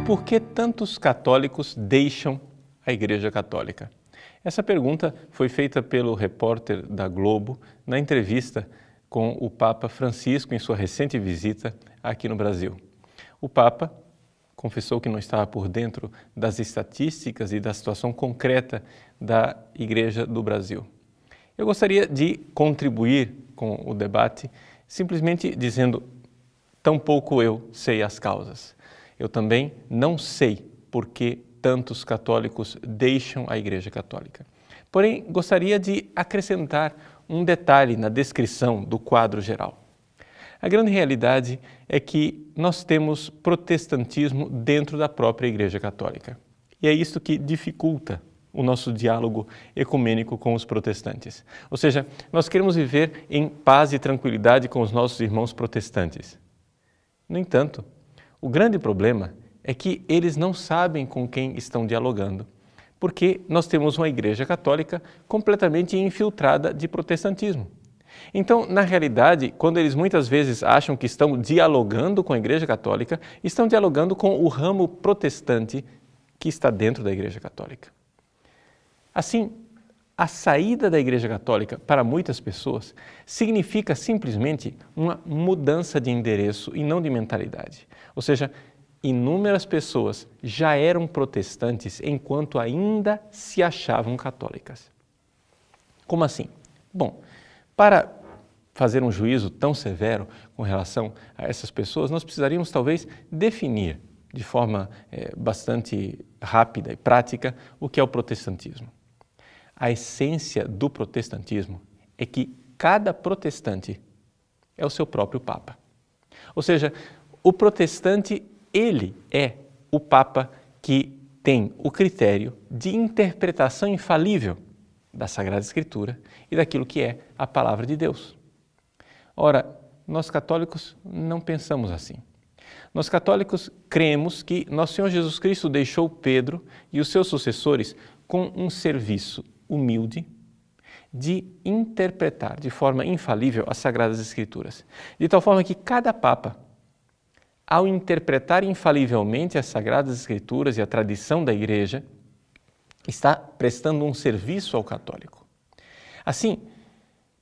Por que tantos católicos deixam a Igreja Católica? Essa pergunta foi feita pelo repórter da Globo na entrevista com o Papa Francisco em sua recente visita aqui no Brasil. O Papa confessou que não estava por dentro das estatísticas e da situação concreta da Igreja do Brasil. Eu gostaria de contribuir com o debate simplesmente dizendo: tampouco eu sei as causas. Eu também não sei por que tantos católicos deixam a Igreja Católica. Porém, gostaria de acrescentar um detalhe na descrição do quadro geral. A grande realidade é que nós temos protestantismo dentro da própria Igreja Católica. E é isso que dificulta o nosso diálogo ecumênico com os protestantes. Ou seja, nós queremos viver em paz e tranquilidade com os nossos irmãos protestantes. No entanto, o grande problema é que eles não sabem com quem estão dialogando, porque nós temos uma Igreja Católica completamente infiltrada de protestantismo. Então, na realidade, quando eles muitas vezes acham que estão dialogando com a Igreja Católica, estão dialogando com o ramo protestante que está dentro da Igreja Católica. Assim, a saída da Igreja Católica para muitas pessoas significa simplesmente uma mudança de endereço e não de mentalidade. Ou seja, inúmeras pessoas já eram protestantes enquanto ainda se achavam católicas. Como assim? Bom, para fazer um juízo tão severo com relação a essas pessoas, nós precisaríamos talvez definir de forma bastante rápida e prática o que é o protestantismo. A essência do protestantismo é que cada protestante é o seu próprio Papa. Ou seja, o protestante, ele é o Papa que tem o critério de interpretação infalível da Sagrada Escritura e daquilo que é a Palavra de Deus. Ora, nós católicos não pensamos assim. Nós católicos cremos que nosso Senhor Jesus Cristo deixou Pedro e os seus sucessores com um serviço humilde de interpretar de forma infalível as Sagradas Escrituras, de tal forma que cada Papa, ao interpretar infalivelmente as Sagradas Escrituras e a tradição da Igreja, está prestando um serviço ao católico. Assim,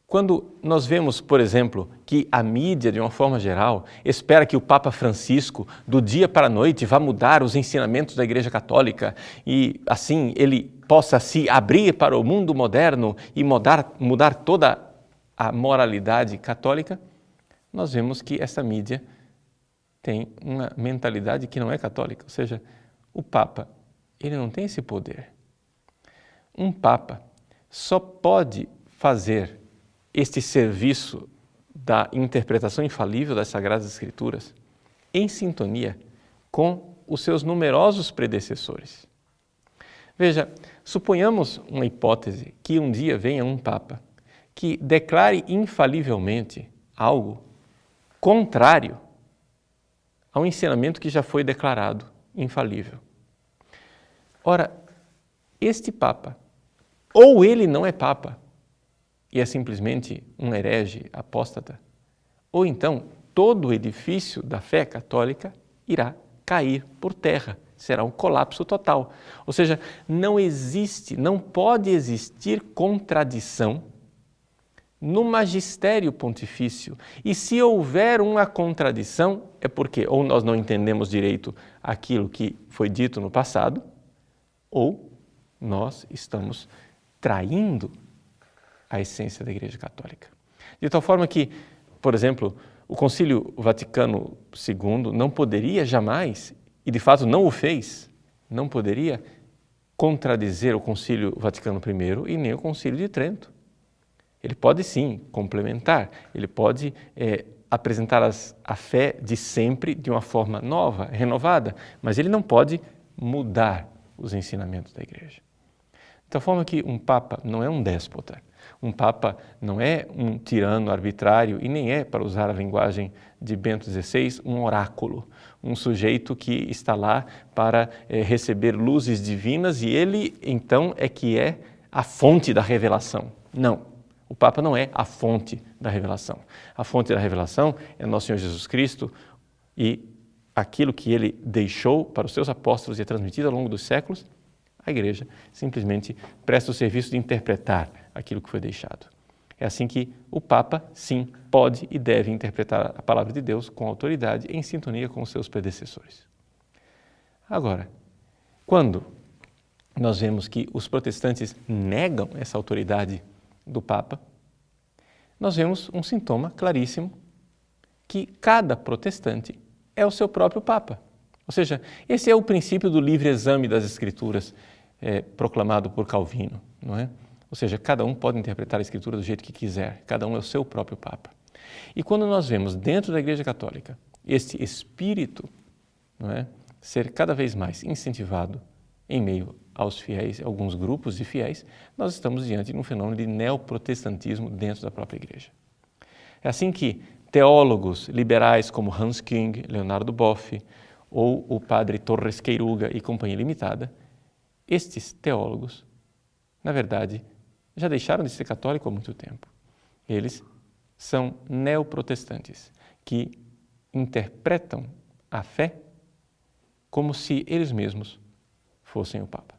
quando nós vemos, por exemplo, que a mídia, de uma forma geral, espera que o Papa Francisco, do dia para a noite, vá mudar os ensinamentos da Igreja Católica e, assim, ele possa se abrir para o mundo moderno e mudar toda a moralidade católica, nós vemos que essa mídia tem uma mentalidade que não é católica. Ou seja, o Papa, ele não tem esse poder. Um Papa só pode fazer este serviço da interpretação infalível das Sagradas Escrituras em sintonia com os seus numerosos predecessores. Veja, suponhamos uma hipótese que um dia venha um Papa que declare infalivelmente algo contrário ao ensinamento que já foi declarado infalível. Ora, este Papa, ou ele não é Papa, e é simplesmente um herege apóstata, ou então todo o edifício da fé católica irá cair por terra, será um colapso total. Ou seja, não pode existir contradição no magistério pontifício. E se houver uma contradição, é porque ou nós não entendemos direito aquilo que foi dito no passado, ou nós estamos traindo a essência da Igreja Católica. De tal forma que, por exemplo, o Concílio Vaticano II não poderia jamais, e de fato não o fez, não poderia contradizer o Concílio Vaticano I e nem o Concílio de Trento. Ele pode sim complementar, ele pode apresentar a fé de sempre de uma forma nova, renovada, mas ele não pode mudar os ensinamentos da Igreja. De tal forma que um Papa não é um déspota, um Papa não é um tirano arbitrário e nem é, para usar a linguagem de Bento XVI, um oráculo. um sujeito que está lá para receber luzes divinas e ele então é que é a fonte da revelação. Não, o Papa não é a fonte da revelação. A fonte da revelação é nosso Senhor Jesus Cristo e aquilo que ele deixou para os seus apóstolos e é transmitido ao longo dos séculos, a Igreja simplesmente presta o serviço de interpretar aquilo que foi deixado. É assim que o Papa, sim, pode e deve interpretar a palavra de Deus com autoridade, em sintonia com os seus predecessores. Agora, quando nós vemos que os protestantes negam essa autoridade do Papa, nós vemos um sintoma claríssimo que cada protestante é o seu próprio Papa. Ou seja, esse é o princípio do livre exame das Escrituras proclamado por Calvino, não é? Ou seja, cada um pode interpretar a Escritura do jeito que quiser, cada um é o seu próprio Papa. E quando nós vemos dentro da Igreja Católica este espírito, não é, ser cada vez mais incentivado em meio aos fiéis, alguns grupos de fiéis, nós estamos diante de um fenômeno de neoprotestantismo dentro da própria Igreja. É assim que teólogos liberais como Hans Küng, Leonardo Boff ou o padre Torres Queiruga e Companhia Limitada, estes teólogos, na verdade, já deixaram de ser católicos há muito tempo. Eles são neoprotestantes que interpretam a fé como se eles mesmos fossem o Papa.